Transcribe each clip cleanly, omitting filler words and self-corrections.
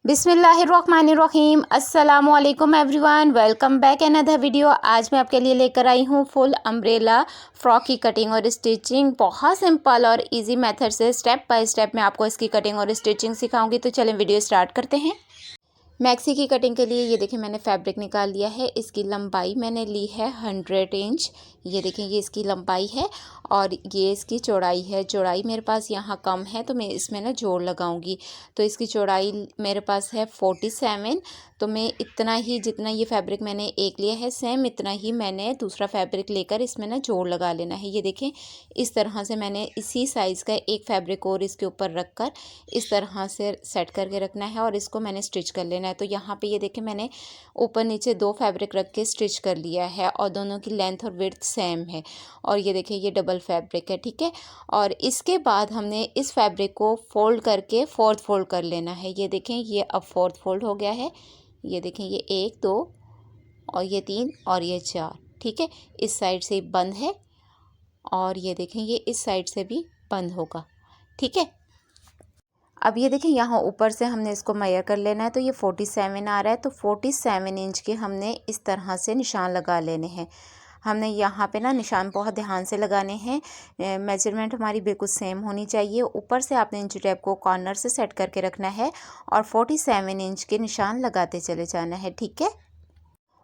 बिस्मिल्लाहिर्रहमानिर्रहीम अस्सलामुअलैकुम everyone, welcome back another video. आज मैं आपके लिए लेकर आई हूँ फुल अम्ब्रेला फ्रॉक की कटिंग और स्टिचिंग। बहुत सिंपल और इजी मेथड से स्टेप बाय स्टेप मैं आपको इसकी कटिंग और स्टिचिंग सिखाऊंगी। तो चलें वीडियो स्टार्ट करते हैं। मैक्सी की कटिंग के लिए ये देखिए मैंने फैब्रिक निकाल लिया है। इसकी लंबाई मैंने ली है 100 इंच। ये देखें ये इसकी लंबाई है और ये इसकी चौड़ाई है। चौड़ाई मेरे पास यहाँ कम है तो मैं इसमें ना जोड़ लगाऊंगी। तो इसकी चौड़ाई मेरे पास है 47। तो मैं इतना ही, जितना ये फैब्रिक मैंने एक लिया है सेम इतना ही मैंने दूसरा फैब्रिक लेकर इसमें ना जोड़ लगा लेना है। ये देखें इस तरह से मैंने इसी साइज़ का एक फैब्रिक और इसके ऊपर रख कर इस तरह से सेट करके रखना है और इसको मैंने स्टिच कर लेना है। तो यहाँ पे ये देखें मैंने ऊपर नीचे दो फैब्रिक रख के स्टिच कर लिया है और दोनों की लेंथ और विड्थ सेम है। और ये देखें ये डबल फैब्रिक है, ठीक है। और इसके बाद हमने इस फैब्रिक को फोल्ड करके फोर्थ फोल्ड कर लेना है। ये देखें ये अब फोर्थ फोल्ड हो गया है। ये देखें ये 1 2 और ये 3 और ये 4, ठीक है। इस साइड से बंद है और ये देखें ये इस साइड से भी बंद होगा, ठीक है। अब ये देखें यहाँ ऊपर से हमने इसको मेजर कर लेना है। तो ये 47 आ रहा है। तो 47 इंच के हमने इस तरह से निशान लगा लेने हैं। हमने यहाँ पे ना निशान बहुत ध्यान से लगाने हैं। मेजरमेंट हमारी बिल्कुल सेम होनी चाहिए। ऊपर से आपने इंच टेप को कॉर्नर से सेट करके रखना है और 47 इंच के निशान लगाते चले जाना है, ठीक है।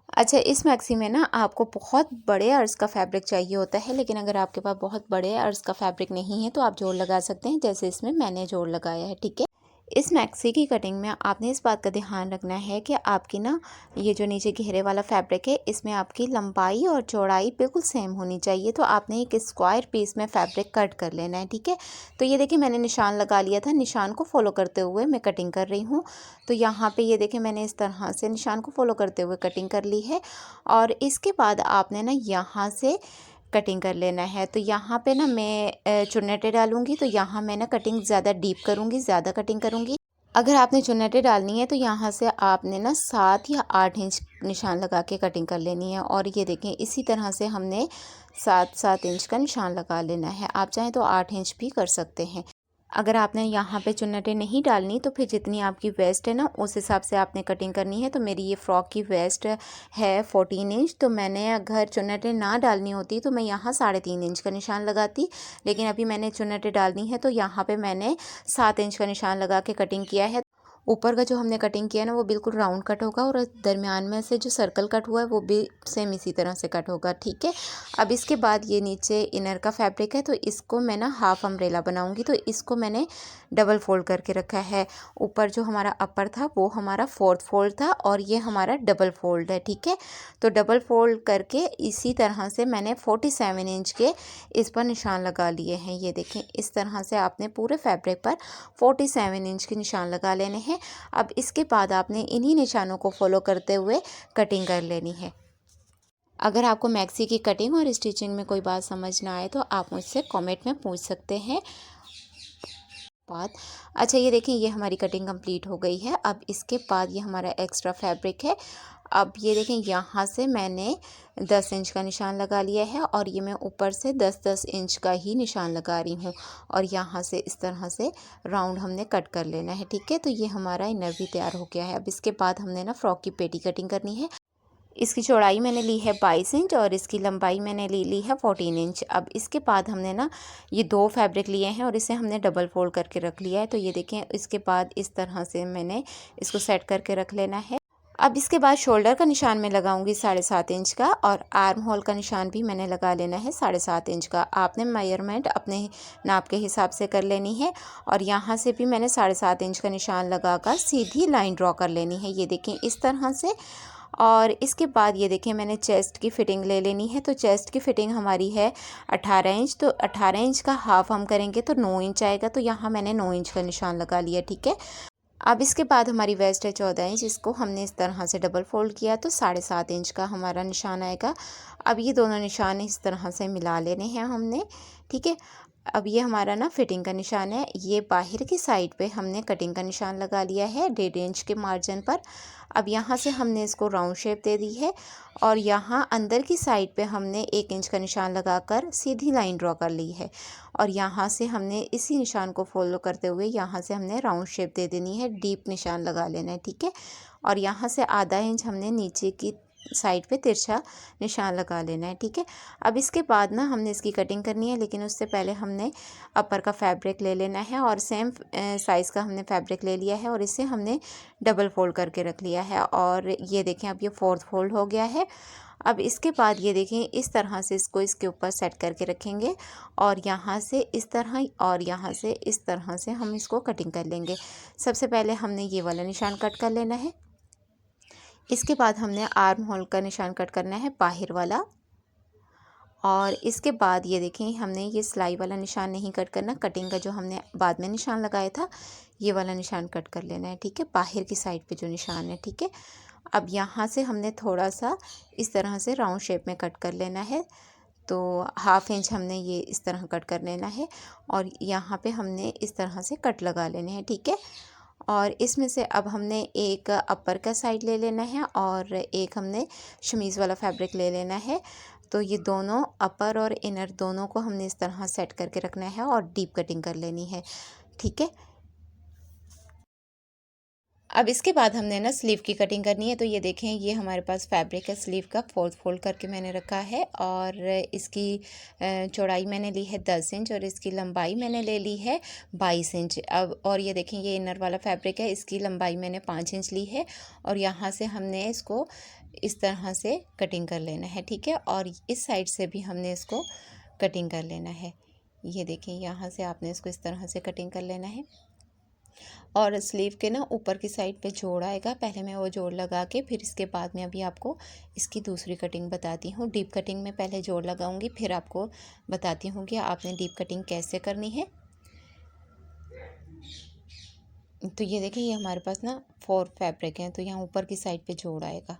अच्छा, इस मैक्सी में ना आपको बहुत बड़े अर्ज का फैब्रिक चाहिए होता है, लेकिन अगर आपके पास बहुत बड़े अर्ज का फैब्रिक नहीं है तो आप जोड़ लगा सकते हैं, जैसे इसमें मैंने जोड़ लगाया है, ठीक है। इस मैक्सी की कटिंग में आपने इस बात का ध्यान रखना है कि आपकी ना ये जो नीचे घेरे वाला फैब्रिक है इसमें आपकी लंबाई और चौड़ाई बिल्कुल सेम होनी चाहिए। तो आपने एक स्क्वायर पीस में फैब्रिक कट कर लेना है, ठीक है। तो ये देखिए मैंने निशान लगा लिया था। निशान को फॉलो करते हुए मैं कटिंग कर रही हूँ। तो यहाँ पे ये देखिए मैंने इस तरह से निशान को फॉलो करते हुए कटिंग कर ली है। और इसके बाद आपने ना यहाँ से कटिंग कर लेना है। तो यहाँ पे ना मैं चुन्नटे डालूंगी। तो यहाँ मैं ना कटिंग ज़्यादा डीप करूँगी, ज़्यादा कटिंग करूँगी। अगर आपने चुन्नटे डालनी है तो यहाँ से आपने ना 7 या 8 इंच निशान लगा के कटिंग कर लेनी है। और ये देखें इसी तरह से हमने 7-7 इंच का निशान लगा लेना है। आप चाहें तो 8 इंच भी कर सकते हैं। अगर आपने यहाँ पे चुन्नटें नहीं डालनी तो फिर जितनी आपकी वेस्ट है ना उस हिसाब से आपने कटिंग करनी है। तो मेरी ये फ़्रॉक की वेस्ट है 14 इंच। तो मैंने अगर चुन्नटें ना डालनी होती तो मैं यहाँ 3.5 इंच का निशान लगाती, लेकिन अभी मैंने चुन्नटें डालनी है तो यहाँ पे मैंने 7 इंच का निशान लगा के कटिंग किया है। ऊपर का जो हमने कटिंग किया है ना वो बिल्कुल राउंड कट होगा और दरमियान में से जो सर्कल कट हुआ है वो भी सेम इसी तरह से कट होगा, ठीक है। अब इसके बाद ये नीचे इनर का फैब्रिक है तो इसको मैं ना हाफ अम्ब्रेला बनाऊंगी। तो इसको मैंने डबल फोल्ड करके रखा है। ऊपर जो हमारा अपर था वो हमारा फोर्थ फोल्ड था और ये हमारा डबल फोल्ड है, ठीक है। तो डबल फोल्ड करके इसी तरह से मैंने 47 इंच के इस पर निशान लगा लिए हैं। ये देखें इस तरह से आपने पूरे फैब्रिक पर 47 इंच के निशान लगा लेने हैं। अब इसके बाद आपने इन्हीं निशानों को फॉलो करते हुए कटिंग कर लेनी है। अगर आपको मैक्सी की कटिंग और स्टिचिंग में कोई बात समझ ना आए तो आप मुझसे कमेंट में पूछ सकते हैं। अच्छा, ये देखें ये हमारी कटिंग कंप्लीट हो गई है। अब इसके बाद ये हमारा एक्स्ट्रा फैब्रिक है। अब ये देखें यहाँ से मैंने 10 इंच का निशान लगा लिया है और ये मैं ऊपर से 10-10 इंच का ही निशान लगा रही हूँ। और यहाँ से इस तरह से राउंड हमने कट कर लेना है, ठीक है। तो ये हमारा इनर भी तैयार हो गया है। अब इसके बाद हमने ना फ्रॉक की पेटी कटिंग करनी है। इसकी चौड़ाई मैंने ली है 22 इंच और इसकी लंबाई मैंने ली है 14 इंच। अब इसके बाद हमने ना ये दो फैब्रिक लिए हैं और इसे हमने डबल फोल्ड करके रख लिया है। तो ये देखें इसके बाद इस तरह से मैंने इसको सेट करके रख लेना है। अब इसके बाद शोल्डर का निशान मैं लगाऊंगी 7.5 इंच का और आर्म होल का निशान भी मैंने लगा लेना है 7.5 इंच का। आपने मेजरमेंट अपने नाप के हिसाब से कर लेनी है। और यहाँ से भी मैंने 7.5 इंच का निशान लगाकर सीधी लाइन ड्रॉ कर लेनी है। ये देखें इस तरह से। और इसके बाद ये देखें मैंने चेस्ट की फ़िटिंग ले लेनी है। तो चेस्ट की फ़िटिंग हमारी है 18 इंच। तो 18 इंच का हाफ हम करेंगे तो 9 इंच आएगा। तो यहाँ मैंने 9 इंच का निशान लगा लिया, ठीक है। अब इसके बाद हमारी वेस्ट है 14 इंच। इसको हमने इस तरह से डबल फोल्ड किया तो 7.5 इंच का हमारा निशान आएगा। अब ये दोनों निशान इस तरह से मिला लेने हैं हमने, ठीक है। अब ये हमारा ना फिटिंग का निशान है। ये बाहर की साइड पे हमने कटिंग का निशान लगा लिया है 1.5 इंच के मार्जिन पर। अब यहाँ से हमने इसको राउंड शेप दे दी है और यहाँ अंदर की साइड पे हमने 1 इंच का निशान लगाकर सीधी लाइन ड्रॉ कर ली है और यहाँ से हमने इसी निशान को फॉलो करते हुए यहाँ से हमने राउंड शेप दे देनी है, डीप निशान लगा लेना है, ठीक है। और यहाँ से आधा इंच हमने नीचे की साइड पे तिरछा निशान लगा लेना है, ठीक है। अब इसके बाद ना हमने इसकी कटिंग करनी है, लेकिन उससे पहले हमने अपर का फैब्रिक ले लेना है और सेम साइज़ का हमने फैब्रिक ले लिया है और इसे हमने डबल फोल्ड करके रख लिया है। और ये देखें अब ये 4th फोल्ड हो गया है। अब इसके बाद ये देखें इस तरह से इसको इसके ऊपर सेट करके रखेंगे और यहाँ से इस तरह और यहाँ से इस तरह से हम इसको कटिंग कर लेंगे। सबसे पहले हमने ये वाला निशान कट कर लेना है। इसके बाद हमने आर्म होल का निशान कट करना है बाहर वाला और इसके बाद ये देखें हमने ये सिलाई वाला निशान नहीं कट करना, कटिंग का जो हमने बाद में निशान लगाया था ये वाला निशान कट कर लेना है, ठीक है। बाहर की साइड पे जो निशान है, ठीक है। अब यहाँ से हमने थोड़ा सा इस तरह से राउंड शेप में कट कर लेना है, तो 1/2 इंच हमने ये इस तरह कट कर लेना है और यहाँ पे हमने इस तरह से कट लगा लेने हैं, ठीक है। और इसमें से अब हमने एक अपर का साइड ले लेना है और एक हमने शमीज़ वाला फैब्रिक ले लेना है। तो ये दोनों अपर और इनर दोनों को हमने इस तरह सेट करके रखना है और डीप कटिंग कर लेनी है, ठीक है। अब इसके बाद हमने ना स्लीव की कटिंग करनी है। तो ये देखें ये हमारे पास फैब्रिक है स्लीव का, 4th फोल्ड करके मैंने रखा है और इसकी चौड़ाई मैंने ली है 10 इंच और इसकी लंबाई मैंने ले ली है 22 इंच। अब और ये देखें ये इनर वाला फैब्रिक है, इसकी लंबाई मैंने 5 इंच ली है और यहाँ से हमने इसको इस तरह से कटिंग कर लेना है, ठीक है। और इस साइड से भी हमने इसको कटिंग कर लेना है। ये देखें यहाँ से आपने इसको इस तरह से कटिंग कर लेना है और स्लीव के ना ऊपर की साइड पे जोड़ आएगा, पहले मैं वो जोड़ लगा के फिर इसके बाद में अभी आपको इसकी दूसरी कटिंग बताती हूँ। डीप कटिंग में पहले जोड़ लगाऊंगी फिर आपको बताती हूँ कि आपने डीप कटिंग कैसे करनी है। तो ये देखिए ये हमारे पास ना 4 फैब्रिक हैं, तो यहाँ ऊपर की साइड पे जोड़ आएगा,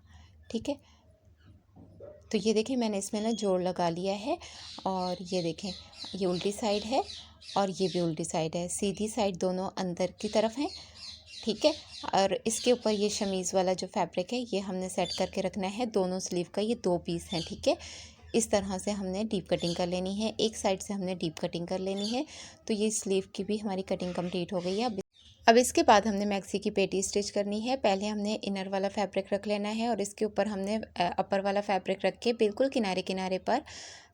ठीक है। तो ये देखिए मैंने इसमें ना जोड़ लगा लिया है और ये देखें ये उल्टी साइड है और ये भी उल्टी साइड है, सीधी साइड दोनों अंदर की तरफ हैं, ठीक है। और इसके ऊपर ये शमीज़ वाला जो फैब्रिक है ये हमने सेट करके रखना है, दोनों स्लीव का ये 2 पीस हैं, ठीक है। इस तरह से हमने डीप कटिंग कर लेनी है, एक साइड से हमने डीप कटिंग कर लेनी है। तो ये स्लीव की भी हमारी कटिंग कंप्लीट हो गई है। अब इसके बाद हमने मैक्सी की पेटी स्टिच करनी है। पहले हमने इनर वाला फैब्रिक रख लेना है और इसके ऊपर हमने अपर वाला फैब्रिक रख के बिल्कुल किनारे किनारे पर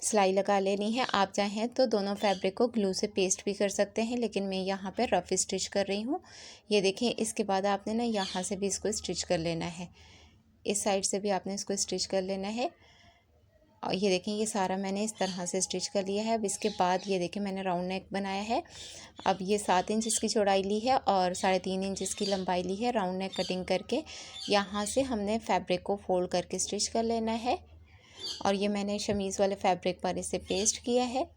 सिलाई लगा लेनी है। आप चाहें तो दोनों फैब्रिक को ग्लू से पेस्ट भी कर सकते हैं, लेकिन मैं यहाँ पे रफ स्टिच कर रही हूँ। ये देखें इसके बाद आपने ना यहाँ से भी इसको स्टिच कर लेना है, इस साइड से भी आपने इसको स्टिच कर लेना है। और ये देखें ये सारा मैंने इस तरह से स्टिच कर लिया है। अब इसके बाद ये देखें मैंने राउंड नेक बनाया है। अब ये 7 इंच इसकी चौड़ाई ली है और 3.5 इंच इसकी लंबाई ली है। राउंड नेक कटिंग करके यहाँ से हमने फैब्रिक को फोल्ड करके स्टिच कर लेना है और ये मैंने शमीज़ वाले फैब्रिक पर इसे पेस्ट किया है।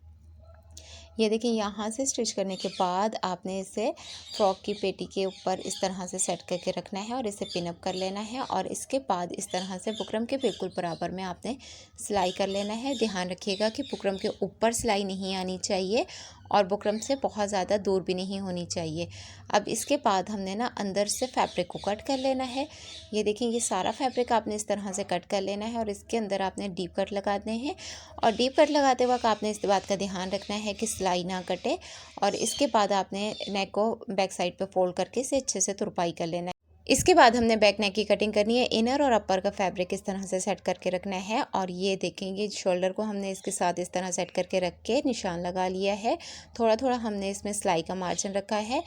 ये देखिए यहाँ से स्टिच करने के बाद आपने इसे फ्रॉक की पेटी के ऊपर इस तरह से सेट करके रखना है और इसे पिन अप कर लेना है और इसके बाद इस तरह से बुकरम के बिल्कुल बराबर में आपने सिलाई कर लेना है। ध्यान रखिएगा कि बुकरम के ऊपर सिलाई नहीं आनी चाहिए और बुकरम से बहुत ज़्यादा दूर भी नहीं होनी चाहिए। अब इसके बाद हमने ना अंदर से फैब्रिक को कट कर लेना है। ये देखिए ये सारा फैब्रिक आपने इस तरह से कट कर लेना है और इसके अंदर आपने डीप कट लगाने हैं और डीप कट लगाते वक्त आपने इस बात का ध्यान रखना है कि सिलाई ना कटे। और इसके बाद आपने नेक को बैक साइड पे फोल्ड करके इसे अच्छे से तुरपाई कर लेना है। इसके बाद हमने बैक नेक की कटिंग करनी है। इनर और अपर का फैब्रिक इस तरह से सेट करके रखना है और ये देखेंगे शोल्डर को हमने इसके साथ इस तरह सेट करके रख के निशान लगा लिया है। थोड़ा थोड़ा हमने इसमें सिलाई का मार्जिन रखा है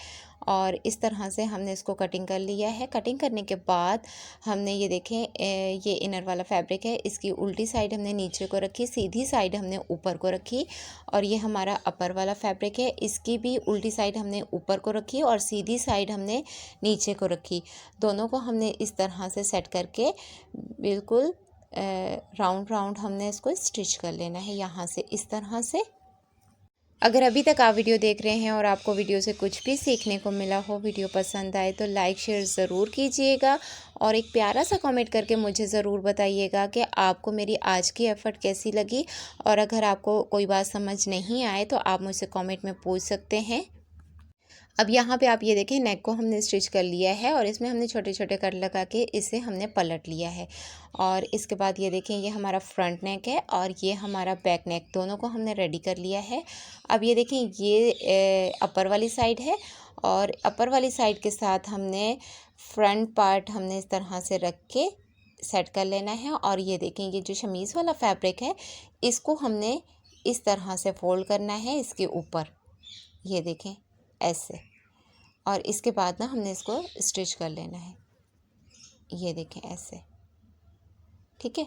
और इस तरह से हमने इसको कटिंग कर लिया है। कटिंग करने के बाद हमने ये देखें ये इनर वाला फैब्रिक है, इसकी उल्टी साइड हमने नीचे को रखी, सीधी साइड हमने ऊपर को रखी। और ये हमारा अपर वाला फैब्रिक है, इसकी भी उल्टी साइड हमने ऊपर को रखी और सीधी साइड हमने नीचे को रखी। दोनों को हमने इस तरह से सेट करके बिल्कुल राउंड राउंड हमने इसको स्टिच कर लेना है यहाँ से इस तरह से। अगर अभी तक आप वीडियो देख रहे हैं और आपको वीडियो से कुछ भी सीखने को मिला हो, वीडियो पसंद आए तो लाइक शेयर ज़रूर कीजिएगा और एक प्यारा सा कमेंट करके मुझे ज़रूर बताइएगा कि आपको मेरी आज की एफ़र्ट कैसी लगी। और अगर आपको कोई बात समझ नहीं आए तो आप मुझसे कमेंट में पूछ सकते हैं। अब यहाँ पे आप ये देखें, नेक को हमने स्टिच कर लिया है और इसमें हमने छोटे छोटे कट लगा के इसे हमने पलट लिया है। और इसके बाद ये देखें, ये हमारा फ्रंट नेक है और ये हमारा बैक नेक, दोनों को हमने रेडी कर लिया है। अब ये देखें, ये अपर वाली साइड है और अपर वाली साइड के साथ हमने फ्रंट पार्ट हमने इस तरह से रख के सेट कर लेना है। और ये देखें, ये जो शमीज़ वाला फैब्रिक है इसको हमने इस तरह से फोल्ड करना है इसके ऊपर, ये देखें ऐसे। और इसके बाद ना हमने इसको स्टिच कर लेना है, ये देखें ऐसे, ठीक है।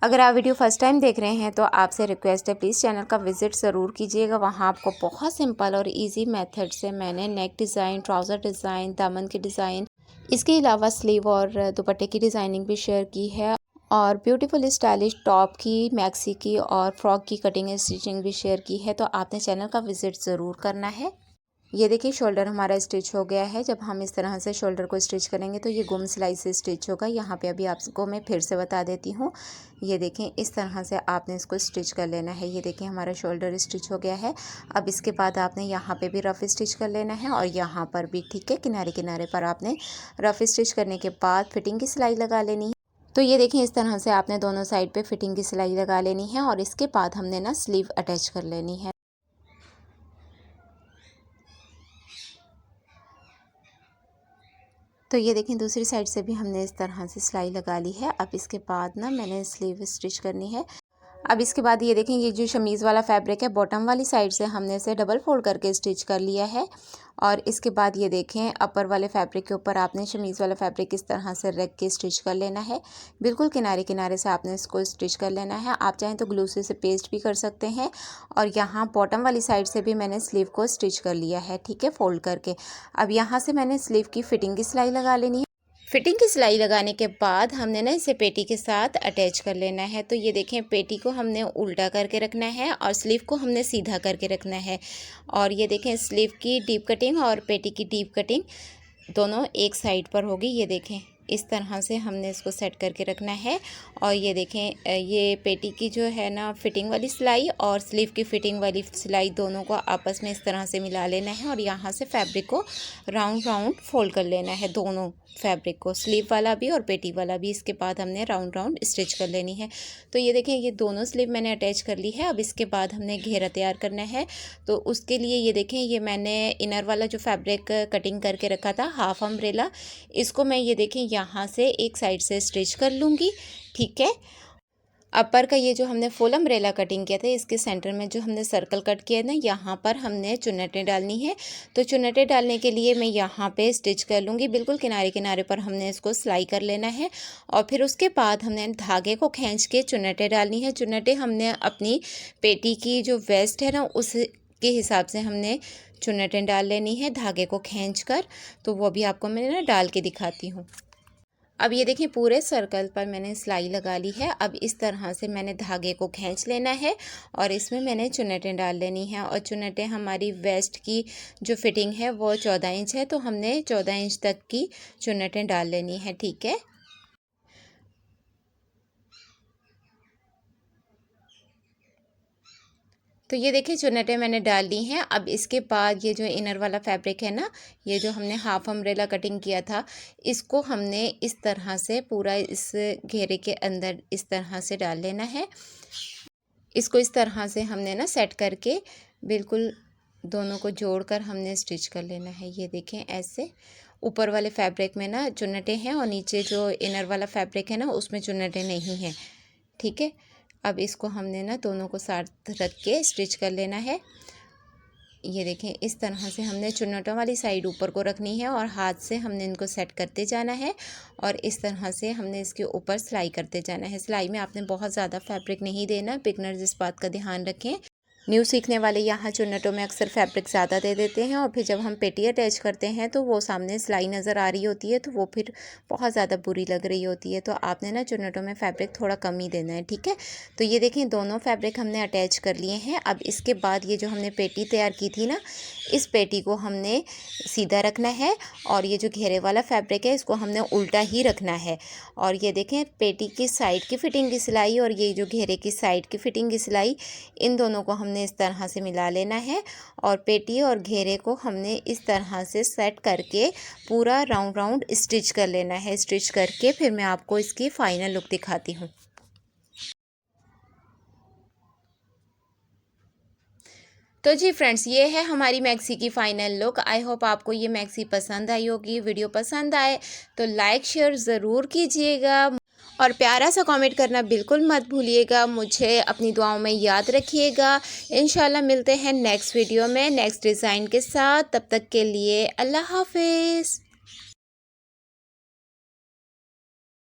अगर आप वीडियो फर्स्ट टाइम देख रहे हैं तो आपसे रिक्वेस्ट है, प्लीज़ चैनल का विज़िट ज़रूर कीजिएगा। वहाँ आपको बहुत सिंपल और इजी मेथड से मैंने नेक डिज़ाइन, ट्राउज़र डिज़ाइन, दामन की डिज़ाइन, इसके अलावा स्लीव और दुपट्टे की डिज़ाइनिंग भी शेयर की है। और ब्यूटीफुल स्टाइलिश टॉप की, मैक्सी की और फ्रॉक की कटिंग एंड स्टिचिंग भी शेयर की है। तो आपने चैनल का विज़िट ज़रूर करना है। ये देखिए, शोल्डर हमारा स्टिच हो गया है। जब हम इस तरह से शोल्डर को स्टिच करेंगे तो ये गुम सिलाई से स्टिच होगा। यहाँ पे अभी आपको मैं फिर से बता देती हूँ। ये देखें, इस तरह से आपने इसको स्टिच कर लेना है। ये देखें, हमारा शोल्डर स्टिच हो गया है। अब इसके बाद आपने यहाँ पे भी रफ़ स्टिच कर लेना है और यहाँ पर भी, ठीक है, किनारे किनारे पर आपने रफ़ स्टिच करने के बाद फिटिंग की सिलाई लगा लेनी है। तो ये देखें, इस तरह से आपने दोनों साइड पे फिटिंग की सिलाई लगा लेनी है और इसके बाद हमने ना स्लीव अटैच कर लेनी है। तो ये देखें, दूसरी साइड से भी हमने इस तरह से सिलाई लगा ली है। अब इसके बाद ना मैंने स्लीव स्टिच करनी है। अब इसके बाद ये देखें, ये जो शमीज़ वाला फैब्रिक है बॉटम वाली साइड से हमने इसे डबल फोल्ड करके स्टिच कर लिया है। और इसके बाद ये देखें, अपर वाले फैब्रिक के ऊपर आपने शमीज़ वाला फैब्रिक इस तरह से रख के स्टिच कर लेना है। बिल्कुल किनारे किनारे से आपने इसको स्टिच कर लेना है। आप चाहें तो ग्लू से पेस्ट भी कर सकते हैं। और यहाँ बॉटम वाली साइड से भी मैंने स्लीव को स्टिच कर लिया है, ठीक है, फोल्ड करके। अब यहाँ से मैंने स्लीव की फिटिंग की सिलाई लगा लेनी है। फिटिंग की सिलाई लगाने के बाद हमने ना इसे पेटी के साथ अटैच कर लेना है। तो ये देखें, पेटी को हमने उल्टा करके रखना है और स्लीव को हमने सीधा करके रखना है। और ये देखें, स्लीव की डीप कटिंग और पेटी की डीप कटिंग दोनों एक साइड पर होगी। ये देखें, इस तरह से हमने इसको सेट करके रखना है। और ये देखें, ये पेटी की जो है ना फिटिंग वाली सिलाई और स्लीव की फिटिंग वाली सिलाई दोनों को आपस में इस तरह से मिला लेना है और यहाँ से फैब्रिक को राउंड राउंड फोल्ड कर लेना है, दोनों फैब्रिक को, स्लीव वाला भी और पेटी वाला भी। इसके बाद हमने राउंड राउंड स्टिच कर लेनी है। तो ये देखें, ये दोनों स्लीव मैंने अटैच कर ली है। अब इसके बाद हमने घेरा तैयार करना है। तो उसके लिए ये देखें, ये मैंने इनर वाला जो फैब्रिक कटिंग करके रखा था हाफ अम्ब्रेला, इसको मैं ये देखें यहाँ से एक साइड से स्टिच कर लूँगी, ठीक है। अपर का ये जो हमने फुल अम्ब्रेला कटिंग किया था, इसके सेंटर में जो हमने सर्कल कट किया है ना, यहाँ पर हमने चुन्नटें डालनी है। तो चुन्नटें डालने के लिए मैं यहाँ पे स्टिच कर लूँगी। बिल्कुल किनारे किनारे पर हमने इसको सिलाई कर लेना है और फिर उसके बाद हमने धागे को खींच के चुन्नटें डालनी है। चुन्नटें हमने अपनी पेटी की जो वेस्ट है ना, उसके हिसाब से हमने चुन्नटें डाल लेनी है धागे को खींच कर। तो वो भी आपको मैं ना डाल के दिखाती हूँ। अब ये देखिए, पूरे सर्कल पर मैंने सिलाई लगा ली है। अब इस तरह से मैंने धागे को खींच लेना है और इसमें मैंने चुन्नटें डाल लेनी है। और चुन्नटें हमारी वेस्ट की जो फिटिंग है वो 14 इंच है, तो हमने 14 इंच तक की चुन्नटें डाल लेनी है, ठीक है। तो ये देखिए, चुन्नटें मैंने डाल ली हैं। अब इसके बाद ये जो इनर वाला फैब्रिक है ना, ये जो हमने हाफ अम्ब्रेला कटिंग किया था, इसको हमने इस तरह से पूरा इस घेरे के अंदर इस तरह से डाल लेना है। इसको इस तरह से हमने ना सेट करके बिल्कुल दोनों को जोड़कर हमने स्टिच कर लेना है। ये देखें, ऐसे ऊपर वाले फैब्रिक में ना चुन्नटें हैं और नीचे जो इनर वाला फैब्रिक है ना, उसमें चुन्नटें नहीं हैं, ठीक है। अब इसको हमने ना दोनों को साथ रख के स्टिच कर लेना है। ये देखें, इस तरह से हमने चुन्नटों वाली साइड ऊपर को रखनी है और हाथ से हमने इनको सेट करते जाना है और इस तरह से हमने इसके ऊपर सिलाई करते जाना है। सिलाई में आपने बहुत ज़्यादा फैब्रिक नहीं देना, बिगनर्स इस बात का ध्यान रखें। न्यू सीखने वाले यहाँ चुन्नटों में अक्सर फैब्रिक ज़्यादा दे देते हैं और फिर जब हम पेटी अटैच करते हैं तो वो सामने सिलाई नज़र आ रही होती है तो वो फिर बहुत ज़्यादा बुरी लग रही होती है। तो आपने ना चुन्नटों में फैब्रिक थोड़ा कम ही देना है, ठीक है। तो ये देखें दोनों फैब्रिक हमने अटैच कर लिए हैं। अब इसके बाद ये जो हमने पेटी तैयार की थी ना, इस पेटी को हमने सीधा रखना है और ये जो घेरे वाला फैब्रिक है इसको हमने उल्टा ही रखना है। और ये देखें पेटी की साइड की फिटिंग की सिलाई और ये जो घेरे की साइड की फिटिंग की सिलाई, इन दोनों को हमने इस तरह से मिला लेना है और पेटी और घेरे को हमने इस तरह से सेट करके पूरा राउंड राउंड स्टिच कर लेना है। स्टिच करके फिर मैं आपको इसकी फाइनल लुक दिखाती हूँ। तो जी फ्रेंड्स, ये है हमारी मैक्सी की फ़ाइनल लुक। आई होप आपको ये मैक्सी पसंद आई होगी। वीडियो पसंद आए तो लाइक शेयर ज़रूर कीजिएगा और प्यारा सा कमेंट करना बिल्कुल मत भूलिएगा। मुझे अपनी दुआओं में याद रखिएगा। इंशाल्लाह मिलते हैं नेक्स्ट वीडियो में नेक्स्ट डिज़ाइन के साथ। तब तक के लिए अल्लाह हाफ़िज़।